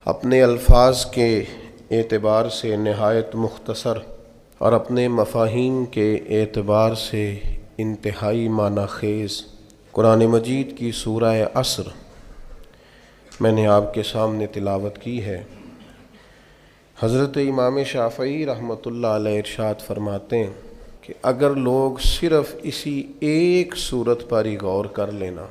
اپنے الفاظ کے اعتبار سے نہایت مختصر اور اپنے مفاہیم کے اعتبار سے انتہائی معنی خیز قرآن مجید کی سورہ عصر میں نے آپ کے سامنے تلاوت کی ہے۔ حضرت امام شافعی رحمۃ اللہ علیہ ارشاد فرماتے ہیں کہ اگر لوگ صرف اسی ایک صورت پر ہی غور کر لینا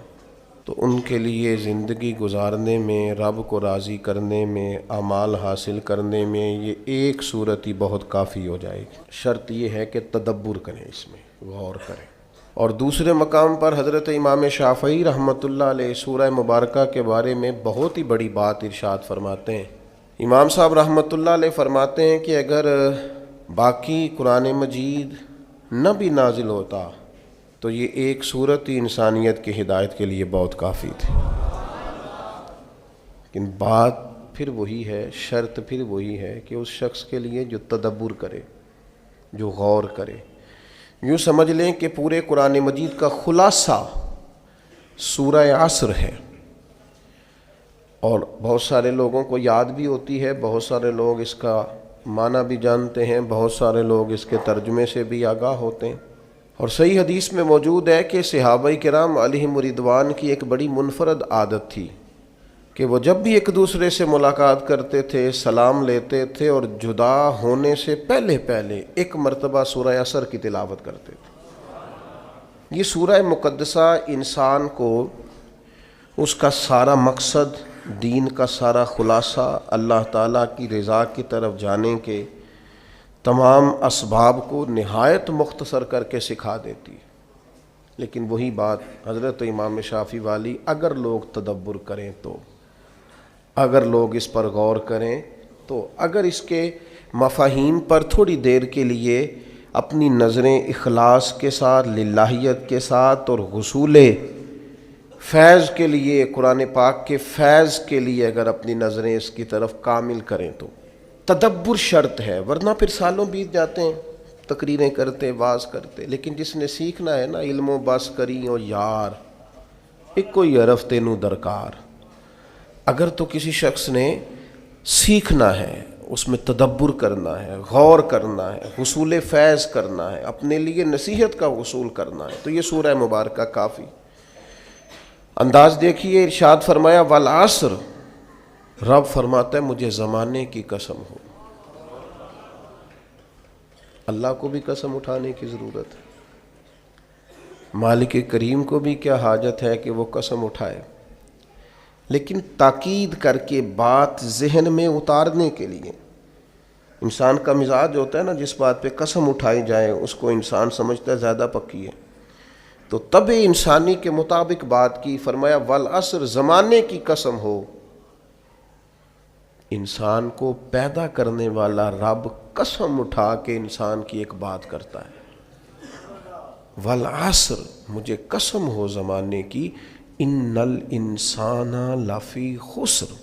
تو ان کے لیے زندگی گزارنے میں، رب کو راضی کرنے میں، اعمال حاصل کرنے میں یہ ایک صورت ہی بہت کافی ہو جائے گی۔ شرط یہ ہے کہ تدبر کریں، اس میں غور کریں۔ اور دوسرے مقام پر حضرت امام شافعی رحمۃ اللہ علیہ سورہ مبارکہ کے بارے میں بہت ہی بڑی بات ارشاد فرماتے ہیں۔ امام صاحب رحمۃ اللہ علیہ فرماتے ہیں کہ اگر باقی قرآن مجید نہ بھی نازل ہوتا تو یہ ایک صورت ہی انسانیت کی ہدایت کے لیے بہت کافی تھی۔ لیکن بات پھر وہی ہے، شرط پھر وہی ہے کہ اس شخص کے لیے جو تدبر کرے، جو غور کرے۔ یوں سمجھ لیں کہ پورے قرآن مجید کا خلاصہ سورہ عصر ہے، اور بہت سارے لوگوں کو یاد بھی ہوتی ہے، بہت سارے لوگ اس کا معنی بھی جانتے ہیں، بہت سارے لوگ اس کے ترجمے سے بھی آگاہ ہوتے ہیں۔ اور صحیح حدیث میں موجود ہے کہ صحابہ کرام علیہم رضوان کی ایک بڑی منفرد عادت تھی کہ وہ جب بھی ایک دوسرے سے ملاقات کرتے تھے، سلام لیتے تھے، اور جدا ہونے سے پہلے ایک مرتبہ سورہ عصر کی تلاوت کرتے تھے۔ یہ سورہ مقدسہ انسان کو اس کا سارا مقصد، دین کا سارا خلاصہ، اللہ تعالیٰ کی رضا کی طرف جانے کے تمام اسباب کو نہایت مختصر کر کے سکھا دیتی ہے۔ لیکن وہی بات حضرت امام شافعی والی، اگر لوگ تدبر کریں تو، اگر لوگ اس پر غور کریں تو، اگر اس کے مفاہیم پر تھوڑی دیر کے لیے اپنی نظریں اخلاص کے ساتھ، للہیت کے ساتھ اور حصول فیض کے لیے، قرآن پاک کے فیض کے لیے اگر اپنی نظریں اس کی طرف کامل کریں تو تدبر شرط ہے، ورنہ پھر سالوں بیت جاتے ہیں تقریریں کرتے، واز کرتے۔ لیکن جس نے سیکھنا ہے نا، علم و بس کری اور یار ایک کوئی عرف تینوں درکار، اگر تو کسی شخص نے سیکھنا ہے، اس میں تدبر کرنا ہے، غور کرنا ہے، حصول فیض کرنا ہے، اپنے لیے نصیحت کا حصول کرنا ہے، تو یہ سورہ مبارکہ کافی۔ انداز دیکھیے، ارشاد فرمایا والعصر، رب فرماتا ہے مجھے زمانے کی قسم ہو۔ اللہ کو بھی قسم اٹھانے کی ضرورت ہے، مالک کریم کو بھی کیا حاجت ہے کہ وہ قسم اٹھائے، لیکن تاکید کر کے بات ذہن میں اتارنے کے لیے۔ انسان کا مزاج ہوتا ہے نا، جس بات پہ قسم اٹھائی جائے اس کو انسان سمجھتا ہے زیادہ پکی ہے، تو طبع انسانی کے مطابق بات کی۔ فرمایا والعصر، زمانے کی قسم ہو۔ انسان کو پیدا کرنے والا رب قسم اٹھا کے انسان کی ایک بات کرتا ہے، والعصر، مجھے قسم ہو زمانے کی، ان الانسان لفی خسر۔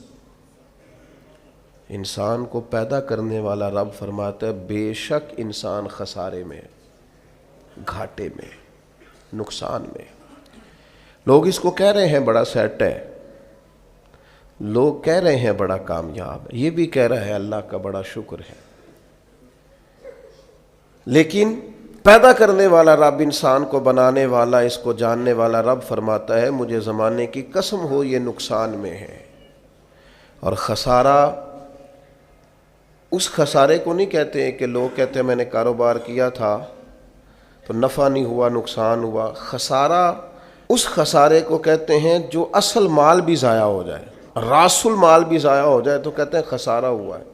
انسان کو پیدا کرنے والا رب فرماتا ہے بے شک انسان خسارے میں، گھاٹے میں، نقصان میں۔ لوگ اس کو کہہ رہے ہیں بڑا سیٹ ہے، لوگ کہہ رہے ہیں بڑا کامیاب ہے، یہ بھی کہہ رہا ہے اللہ کا بڑا شکر ہے، لیکن پیدا کرنے والا رب، انسان کو بنانے والا، اس کو جاننے والا رب فرماتا ہے مجھے زمانے کی قسم ہو یہ نقصان میں ہے۔ اور خسارہ، اس خسارے کو نہیں کہتے ہیں کہ لوگ کہتے ہیں میں نے کاروبار کیا تھا تو نفع نہیں ہوا، نقصان ہوا۔ خسارہ اس خسارے کو کہتے ہیں جو اصل مال بھی ضائع ہو جائے، راس المال بھی ضائع ہو جائے تو کہتے ہیں خسارہ ہوا ہے۔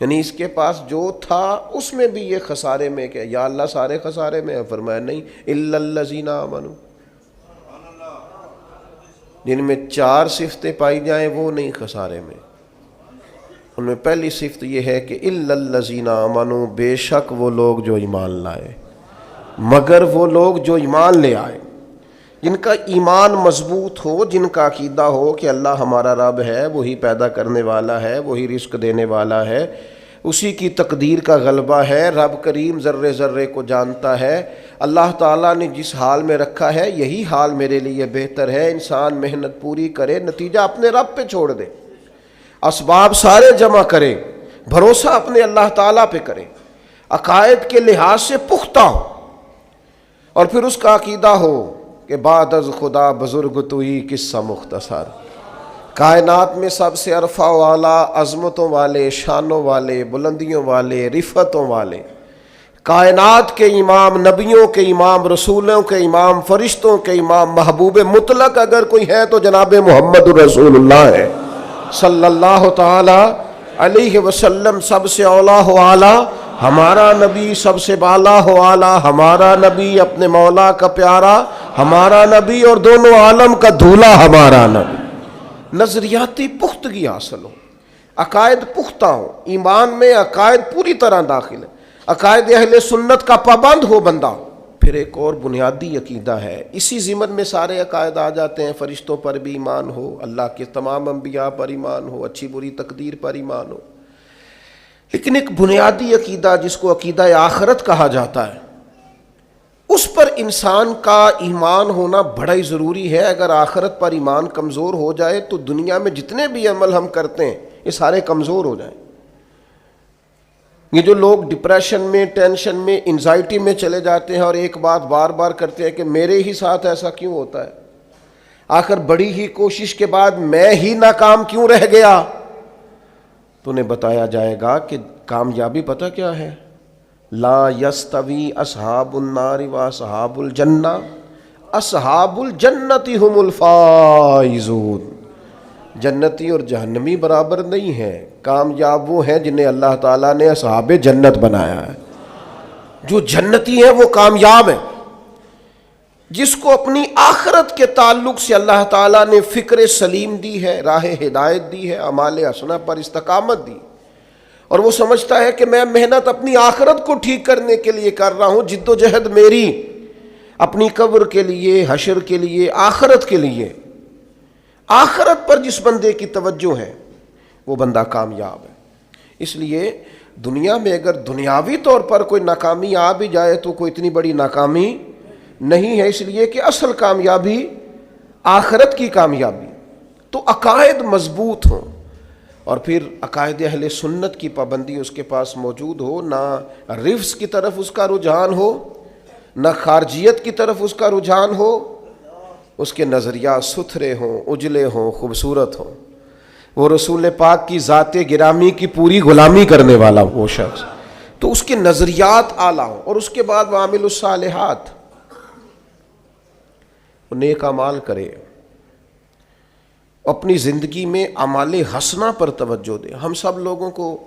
یعنی اس کے پاس جو تھا اس میں بھی یہ خسارے میں، کہ یا اللہ سارے خسارے میں ہے؟ فرمایا نہیں، الا الذین آمنوا، جن میں 4 صفتیں پائی جائیں وہ نہیں خسارے میں۔ ان میں پہلی صفت یہ ہے کہ الا الذین آمنوا، بے شک وہ لوگ جو ایمان لائے، مگر وہ لوگ جو ایمان لے آئے، جن کا ایمان مضبوط ہو، جن کا عقیدہ ہو کہ اللہ ہمارا رب ہے، وہی پیدا کرنے والا ہے، وہی رزق دینے والا ہے، اسی کی تقدیر کا غلبہ ہے، رب کریم ذرے ذرے کو جانتا ہے، اللہ تعالیٰ نے جس حال میں رکھا ہے یہی حال میرے لیے بہتر ہے، انسان محنت پوری کرے، نتیجہ اپنے رب پہ چھوڑ دے۔ اسباب سارے جمع کرے، بھروسہ اپنے اللہ تعالیٰ پہ کرے، عقائد کے لحاظ سے پختہ ہو، اور پھر اس کا عقیدہ ہو کہ بعد از خدا بزرگ توئی قصہ مختصر، کائنات میں سب سے عرفہ والا، عظمتوں والے، شانوں والے، بلندیوں والے، رفتوں والے، کائنات کے امام، نبیوں کے امام، رسولوں کے امام، فرشتوں کے امام، محبوب مطلق اگر کوئی ہے تو جناب محمد رسول اللہ ہے صلی اللہ تعالی علیہ وسلم۔ سب سے اولا ہو اعلیٰ ہمارا نبی، سب سے بالا ہو اعلیٰ ہمارا نبی، اپنے مولا کا پیارا ہمارا نبی، اور دونوں عالم کا دھولا ہمارا نبی۔ نظریاتی پختگی حاصل ہو، عقائد پختہ ہو، ایمان میں عقائد پوری طرح داخل ہے، عقائد اہل سنت کا پابند ہو بندہ۔ پھر ایک اور بنیادی عقیدہ ہے، اسی ضمن میں سارے عقائد آ جاتے ہیں، فرشتوں پر بھی ایمان ہو، اللہ کے تمام انبیاء پر ایمان ہو، اچھی بری تقدیر پر ایمان ہو، لیکن ایک بنیادی عقیدہ جس کو عقیدہ آخرت کہا جاتا ہے، اس پر انسان کا ایمان ہونا بڑا ہی ضروری ہے۔ اگر آخرت پر ایمان کمزور ہو جائے تو دنیا میں جتنے بھی عمل ہم کرتے ہیں یہ سارے کمزور ہو جائیں۔ یہ جو لوگ ڈپریشن میں، ٹینشن میں، انزائٹی میں چلے جاتے ہیں اور ایک بات بار بار کرتے ہیں کہ میرے ہی ساتھ ایسا کیوں ہوتا ہے، آخر بڑی ہی کوشش کے بعد میں ہی ناکام کیوں رہ گیا، تو انہیں بتایا جائے گا کہ کامیابی پتہ کیا ہے؟ لا یستوی اصحاب النار و اصحاب الجنہ، اصحاب الجنت هم الفائزون۔ جنتی اور جہنمی برابر نہیں ہیں، کامیاب وہ ہیں جنہیں اللہ تعالیٰ نے اصحاب جنت بنایا ہے۔ جو جنتی ہیں وہ کامیاب ہیں، جس کو اپنی آخرت کے تعلق سے اللہ تعالیٰ نے فکر سلیم دی ہے، راہ ہدایت دی ہے، اعمال حسنہ پر استقامت دی، اور وہ سمجھتا ہے کہ میں محنت اپنی آخرت کو ٹھیک کرنے کے لیے کر رہا ہوں، جد و جہد میری اپنی قبر کے لیے، حشر کے لیے، آخرت کے لیے۔ آخرت پر جس بندے کی توجہ ہے وہ بندہ کامیاب ہے۔ اس لیے دنیا میں اگر دنیاوی طور پر کوئی ناکامی آ بھی جائے تو کوئی اتنی بڑی ناکامی نہیں ہے، اس لیے کہ اصل کامیابی آخرت کی کامیابی۔ تو عقائد مضبوط ہوں، اور پھر عقائد اہل سنت کی پابندی اس کے پاس موجود ہو، نہ رفض کی طرف اس کا رجحان ہو، نہ خارجیت کی طرف اس کا رجحان ہو، اس کے نظریات ستھرے ہوں، اجلے ہوں، خوبصورت ہوں۔ وہ رسول پاک کی ذات گرامی کی پوری غلامی کرنے والا وہ شخص، تو اس کے نظریات اعلیٰ ہوں، اور اس کے بعد وعامل الصالحات، وہ نیک اعمال کرے، اپنی زندگی میں اعمال حسنہ پر توجہ دے۔ ہم سب لوگوں کو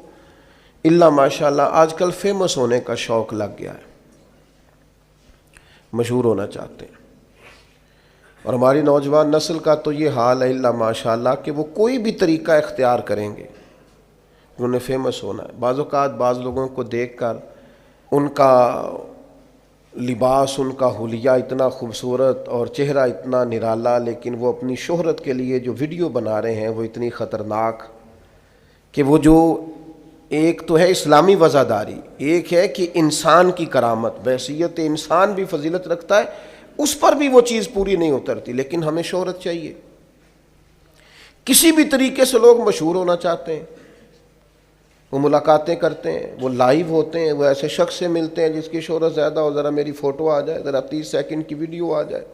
الا ماشاءاللہ آج کل فیمس ہونے کا شوق لگ گیا ہے، مشہور ہونا چاہتے ہیں، اور ہماری نوجوان نسل کا تو یہ حال ہے الا ماشاءاللہ کہ وہ کوئی بھی طریقہ اختیار کریں گے، انہوں نے فیمس ہونا ہے۔ بعض اوقات بعض لوگوں کو دیکھ کر ان کا لباس، ان کا حلیہ اتنا خوبصورت اور چہرہ اتنا نرالا، لیکن وہ اپنی شہرت کے لیے جو ویڈیو بنا رہے ہیں وہ اتنی خطرناک کہ وہ جو ایک تو ہے اسلامی وزاداری، ایک ہے کہ انسان کی کرامت، بحیثیت انسان بھی فضیلت رکھتا ہے، اس پر بھی وہ چیز پوری نہیں اترتی، لیکن ہمیں شہرت چاہیے۔ کسی بھی طریقے سے لوگ مشہور ہونا چاہتے ہیں، وہ ملاقاتیں کرتے ہیں، وہ لائیو ہوتے ہیں، وہ ایسے شخص سے ملتے ہیں جس کی شہرت زیادہ ہو، ذرا میری فوٹو آ جائے، ذرا 30 سیکنڈ کی ویڈیو آ جائے،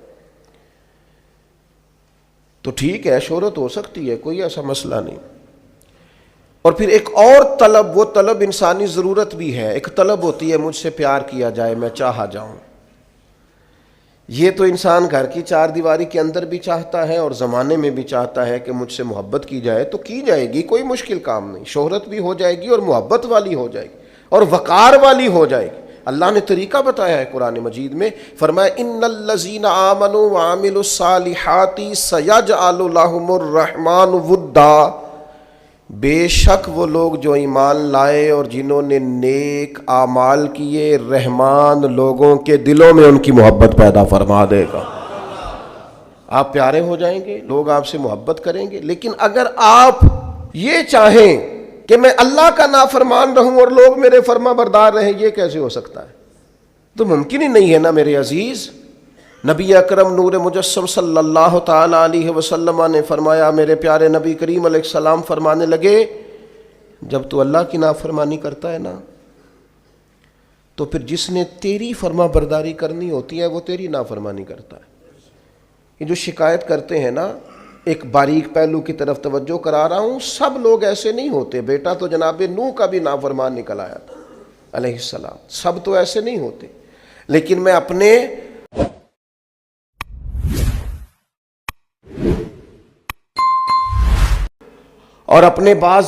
تو ٹھیک ہے شہرت ہو سکتی ہے، کوئی ایسا مسئلہ نہیں۔ اور پھر ایک اور طلب، وہ طلب انسانی ضرورت بھی ہے، ایک طلب ہوتی ہے مجھ سے پیار کیا جائے، میں چاہا جاؤں۔ یہ تو انسان گھر کی چار دیواری کے اندر بھی چاہتا ہے اور زمانے میں بھی چاہتا ہے کہ مجھ سے محبت کی جائے، تو کی جائے گی، کوئی مشکل کام نہیں، شہرت بھی ہو جائے گی اور محبت والی ہو جائے گی اور وقار والی ہو جائے گی۔ اللہ نے طریقہ بتایا ہے قرآن مجید میں، فرمایا ان الذین آمنوا وعملوا الصالحات سیجعل لهم الرحمن ودا، بے شک وہ لوگ جو ایمان لائے اور جنہوں نے نیک اعمال کیے، رحمان لوگوں کے دلوں میں ان کی محبت پیدا فرما دے گا۔ آپ پیارے ہو جائیں گے، لوگ آپ سے محبت کریں گے، لیکن اگر آپ یہ چاہیں کہ میں اللہ کا نافرمان رہوں اور لوگ میرے فرما بردار رہیں، یہ کیسے ہو سکتا ہے؟ تو ممکن ہی نہیں ہے نا میرے عزیز۔ نبی اکرم نور مجسم صلی اللہ تعالی علیہ وسلم نے فرمایا، میرے پیارے نبی کریم علیہ السلام فرمانے لگے، جب تو اللہ کی نافرمانی کرتا ہے نا تو پھر جس نے تیری فرما برداری کرنی ہوتی ہے وہ تیری نافرمانی کرتا ہے۔ یہ جو شکایت کرتے ہیں نا، ایک باریک پہلو کی طرف توجہ کرا رہا ہوں، سب لوگ ایسے نہیں ہوتے۔ بیٹا تو جناب نوح کا بھی نافرمان نکل آیا تھا علیہ السلام، سب تو ایسے نہیں ہوتے، لیکن میں اپنے اور اپنے بعض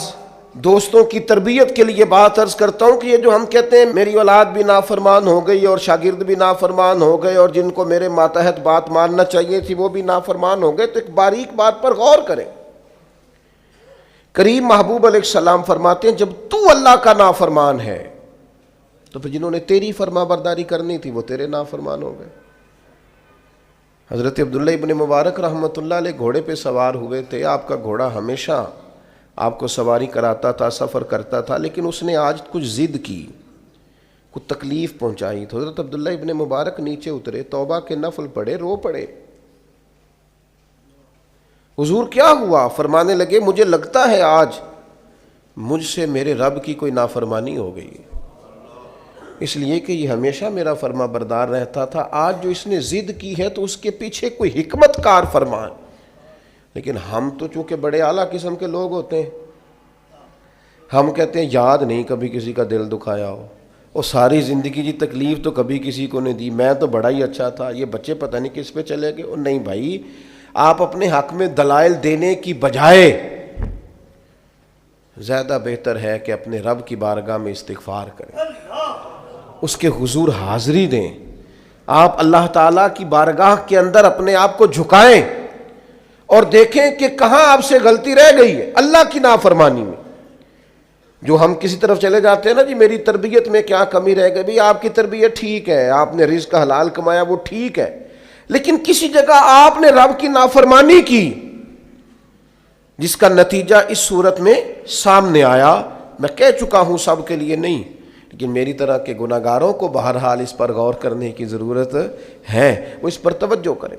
دوستوں کی تربیت کے لیے بات عرض کرتا ہوں کہ یہ جو ہم کہتے ہیں میری اولاد بھی نافرمان ہو گئی اور شاگرد بھی نافرمان ہو گئے اور جن کو میرے ماتحت بات ماننا چاہیے تھی وہ بھی نافرمان ہو گئے، تو ایک باریک بات پر غور کریں۔ کریم محبوب علیہ السلام فرماتے ہیں جب تو اللہ کا نافرمان ہے تو پھر جنہوں نے تیری فرما برداری کرنی تھی وہ تیرے نافرمان ہو گئے۔ حضرت عبداللہ ابن مبارک رحمۃ اللہ علیہ گھوڑے پہ سوار ہوئے تھے، آپ کا گھوڑا ہمیشہ آپ کو سواری کراتا تھا، سفر کرتا تھا، لیکن اس نے آج کچھ ضد کی، کچھ تکلیف پہنچائی، تو حضرت عبداللہ ابن مبارک نیچے اترے، توبہ کے نفل پڑھے، رو پڑے۔ حضور کیا ہوا؟ فرمانے لگے مجھے لگتا ہے آج مجھ سے میرے رب کی کوئی نافرمانی ہو گئی، اس لیے کہ یہ ہمیشہ میرا فرما بردار رہتا تھا، آج جو اس نے ضد کی ہے تو اس کے پیچھے کوئی حکمت کار فرمان۔ لیکن ہم تو چونکہ بڑے اعلیٰ قسم کے لوگ ہوتے ہیں، ہم کہتے ہیں یاد نہیں کبھی کسی کا دل دکھایا ہو، اور ساری زندگی کی تکلیف تو کبھی کسی کو نہیں دی، میں تو بڑا ہی اچھا تھا، یہ بچے پتہ نہیں کس پہ چلے گئے۔ اور نہیں بھائی، آپ اپنے حق میں دلائل دینے کی بجائے زیادہ بہتر ہے کہ اپنے رب کی بارگاہ میں استغفار کریں، اس کے حضور حاضری دیں، آپ اللہ تعالیٰ کی بارگاہ کے اندر اپنے آپ کو جھکائیں اور دیکھیں کہ کہاں آپ سے غلطی رہ گئی ہے اللہ کی نافرمانی میں۔ جو ہم کسی طرف چلے جاتے ہیں نا، جی میری تربیت میں کیا کمی رہ گئی، بھی آپ کی تربیت ٹھیک ہے، آپ نے رزق حلال کمایا وہ ٹھیک ہے، لیکن کسی جگہ آپ نے رب کی نافرمانی کی جس کا نتیجہ اس صورت میں سامنے آیا۔ میں کہہ چکا ہوں سب کے لیے نہیں، لیکن میری طرح کے گناہ گاروں کو بہرحال اس پر غور کرنے کی ضرورت ہے، وہ اس پر توجہ کریں۔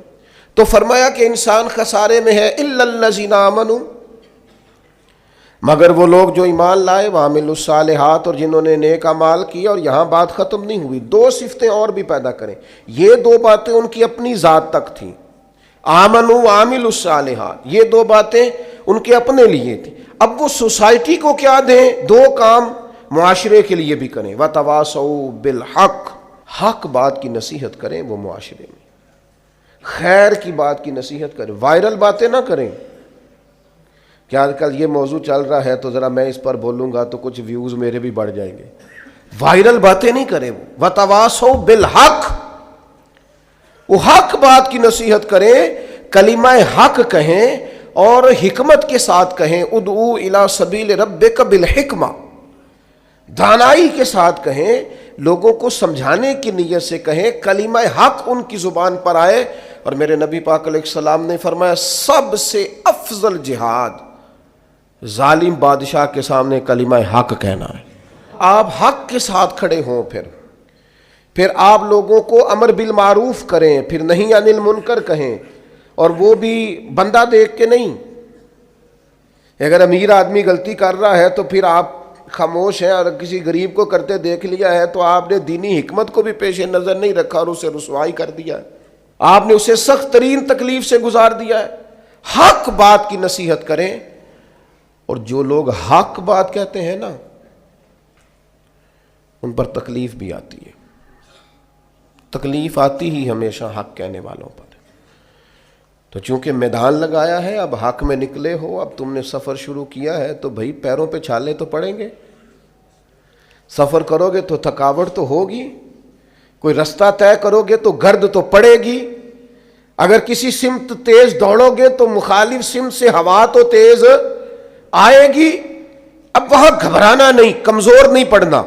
تو فرمایا کہ انسان خسارے میں ہے، الا الذین آمنوا، مگر وہ لوگ جو ایمان لائے، وعملوا الصالحات، اور جنہوں نے نیک اعمال کیا۔ اور یہاں بات ختم نہیں ہوئی، دو صفتیں اور بھی پیدا کریں۔ یہ دو باتیں ان کی اپنی ذات تک تھیں، آمنوا وعملوا الصالحات، یہ دو باتیں ان کے اپنے لیے تھیں۔ اب وہ سوسائٹی کو کیا دیں؟ دو کام معاشرے کے لیے بھی کریں، وتواصوا بالحق، حق بات کی نصیحت کریں وہ معاشرے میں، خیر کی بات کی نصیحت کریں، وائرل باتیں نہ کریں کہ آج کل یہ موضوع چل رہا ہے تو ذرا میں اس پر بولوں گا تو کچھ ویوز میرے بھی بڑھ جائیں گے، وائرل باتیں نہیں کریں۔ وہ وتواصوا بالحق، وہ حق بات کی نصیحت کریں، کلمہ حق کہیں اور حکمت کے ساتھ کہیں، ادعو الی سبیل ربک بالحکمہ، دانائی کے ساتھ کہیں، لوگوں کو سمجھانے کی نیت سے کہیں، کلمہ حق ان کی زبان پر آئے۔ اور میرے نبی پاک علیہ السلام نے فرمایا سب سے افضل جہاد ظالم بادشاہ کے سامنے کلمہ حق کہنا ہے۔ آپ حق کے ساتھ کھڑے ہوں، پھر آپ لوگوں کو امر بالمعروف کریں، پھر نہی عن المنکر کہیں، اور وہ بھی بندہ دیکھ کے نہیں۔ اگر امیر آدمی غلطی کر رہا ہے تو پھر آپ خاموش ہیں، اور کسی غریب کو کرتے دیکھ لیا ہے تو آپ نے دینی حکمت کو بھی پیش نظر نہیں رکھا اور اسے رسوائی کر دیا ہے، آپ نے اسے سخت ترین تکلیف سے گزار دیا ہے۔ حق بات کی نصیحت کریں، اور جو لوگ حق بات کہتے ہیں نا ان پر تکلیف بھی آتی ہے، تکلیف آتی ہی ہمیشہ حق کہنے والوں پر۔ تو چونکہ میدان لگایا ہے، اب حق میں نکلے ہو، اب تم نے سفر شروع کیا ہے تو بھائی پیروں پہ چھالے تو پڑیں گے، سفر کرو گے تو تھکاوٹ تو ہوگی، کوئی رستہ طے کرو گے تو گرد تو پڑے گی، اگر کسی سمت تیز دوڑو گے تو مخالف سمت سے ہوا تو تیز آئے گی۔ اب وہاں گھبرانا نہیں، کمزور نہیں پڑنا،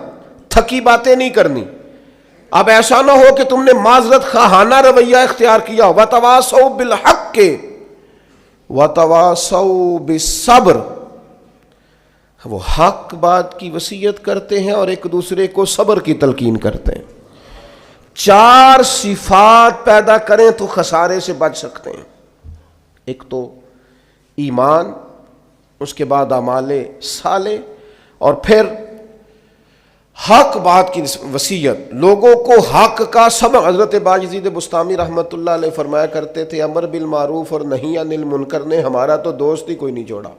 تھکی باتیں نہیں کرنی۔ اب ایسا نہ ہو کہ تم نے معذرت خواہانہ رویہ اختیار کیا، وتواصوا بالحق کے وتواصوا بالصبر، وہ حق بات کی وصیت کرتے ہیں اور ایک دوسرے کو صبر کی تلقین کرتے ہیں۔ 4 صفات پیدا کریں تو خسارے سے بچ سکتے ہیں۔ ایک تو ایمان، اس کے بعد اعمال صالح، اور پھر حق بات کی وصیت، لوگوں کو حق کا سبق۔ حضرت باجزید بستامی رحمۃ اللہ علیہ فرمایا کرتے تھے امر بالمعروف اور نہی عن المنکر نے ہمارا تو دوست ہی کوئی نہیں جوڑا۔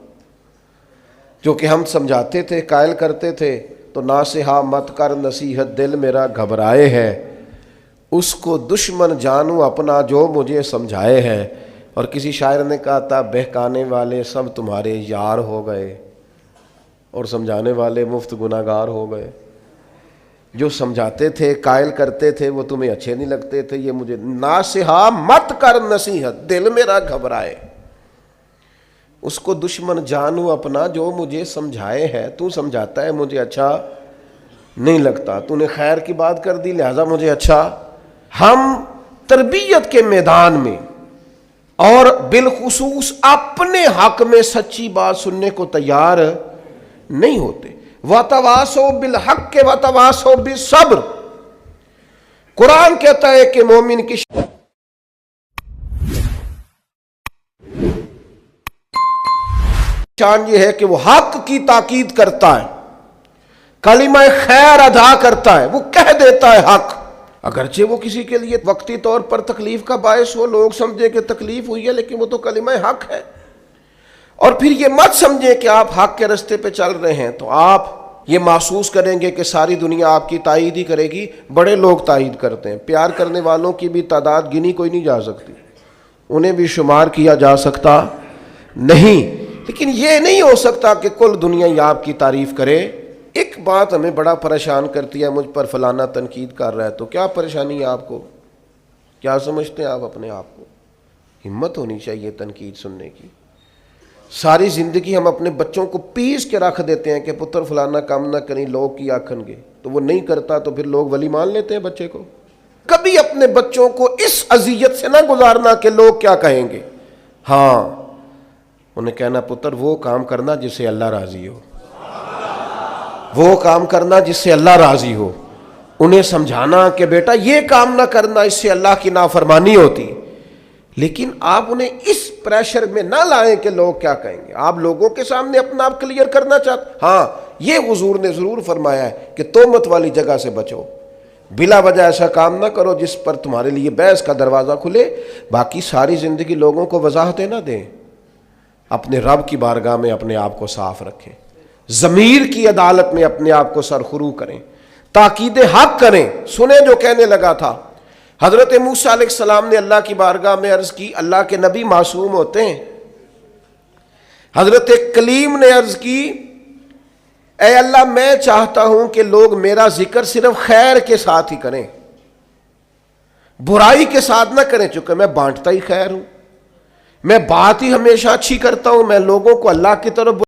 جو کہ ہم سمجھاتے تھے، قائل کرتے تھے، تو ناصحہ مت کر نصیحت دل میرا گھبرائے ہے، اس کو دشمن جانوں اپنا جو مجھے سمجھائے ہے۔ اور کسی شاعر نے کہا تھا بہکانے والے سب تمہارے یار ہو گئے اور سمجھانے والے مفت گناہگار ہو گئے۔ جو سمجھاتے تھے، قائل کرتے تھے، وہ تمہیں اچھے نہیں لگتے تھے۔ یہ مجھے ناصحہ مت کر نصیحت دل میرا گھبرائے، اس کو دشمن جانوں اپنا جو مجھے سمجھائے ہے۔ تو سمجھاتا ہے مجھے اچھا نہیں لگتا، تو نے خیر کی بات کر دی لہذا مجھے اچھا۔ ہم تربیت کے میدان میں اور بالخصوص اپنے حق میں سچی بات سننے کو تیار نہیں ہوتے۔ وَتَوَاصَوْا بِالْحَقِّ وَتَوَاصَوْا بِالصَّبْرِ، قرآن کہتا ہے کہ مومن کی شان یہ ہے کہ وہ حق کی تاکید کرتا ہے، کلمہ خیر ادا کرتا ہے، وہ کہہ دیتا ہے حق، اگرچہ وہ کسی کے لیے وقتی طور پر تکلیف کا باعث ہو، لوگ سمجھے کہ تکلیف ہوئی ہے، لیکن وہ تو کلمہ حق ہے۔ اور پھر یہ مت سمجھیں کہ آپ حق کے راستے پہ چل رہے ہیں تو آپ یہ محسوس کریں گے کہ ساری دنیا آپ کی تائید ہی کرے گی۔ بڑے لوگ تائید کرتے ہیں، پیار کرنے والوں کی بھی تعداد گنی کوئی نہیں جا سکتی، انہیں بھی شمار کیا جا سکتا نہیں، لیکن یہ نہیں ہو سکتا کہ کل دنیا ہی آپ کی تعریف کرے۔ ایک بات ہمیں بڑا پریشان کرتی ہے، مجھ پر فلانا تنقید کر رہا ہے، تو کیا پریشانی ہے آپ کو؟ کیا سمجھتے ہیں آپ اپنے آپ کو؟ ہمت ہونی چاہیے تنقید سننے کی۔ ساری زندگی ہم اپنے بچوں کو پیس کے رکھ دیتے ہیں کہ پتر فلانا کام نہ کریں لوگ کی آکھن گے، تو وہ نہیں کرتا تو پھر لوگ ولی مان لیتے ہیں بچے کو۔ کبھی اپنے بچوں کو اس اذیت سے نہ گزارنا کہ لوگ کیا کہیں گے۔ ہاں، انہیں کہنا پتر وہ کام کرنا جس سے اللہ راضی ہو، وہ کام کرنا جس سے اللہ راضی ہو۔ انہیں سمجھانا کہ بیٹا یہ کام نہ کرنا، اس سے اللہ کی نافرمانی ہوتی۔ لیکن آپ انہیں اس پریشر میں نہ لائیں کہ لوگ کیا کہیں گے۔ آپ لوگوں کے سامنے اپنا آپ کلیئر کرنا چاہتے، ہاں یہ حضور نے ضرور فرمایا ہے کہ تہمت والی جگہ سے بچو، بلا وجہ ایسا کام نہ کرو جس پر تمہارے لیے بحث کا دروازہ کھلے۔ باقی ساری زندگی لوگوں کو وضاحتیں نہ دیں، اپنے رب کی بارگاہ میں اپنے آپ کو صاف رکھیں، ضمیر کی عدالت میں اپنے آپ کو سرخرو کریں، تاکید حق کریں۔ سنیں جو کہنے لگا تھا حضرت موسیٰ علیہ السلام نے اللہ کی بارگاہ میں عرض کی، اللہ کے نبی معصوم ہوتے ہیں۔ حضرت کلیم نے عرض کی اے اللہ میں چاہتا ہوں کہ لوگ میرا ذکر صرف خیر کے ساتھ ہی کریں، برائی کے ساتھ نہ کریں، چونکہ میں بانٹتا ہی خیر ہوں، میں بات ہی ہمیشہ اچھی کرتا ہوں، میں لوگوں کو اللہ کی طرف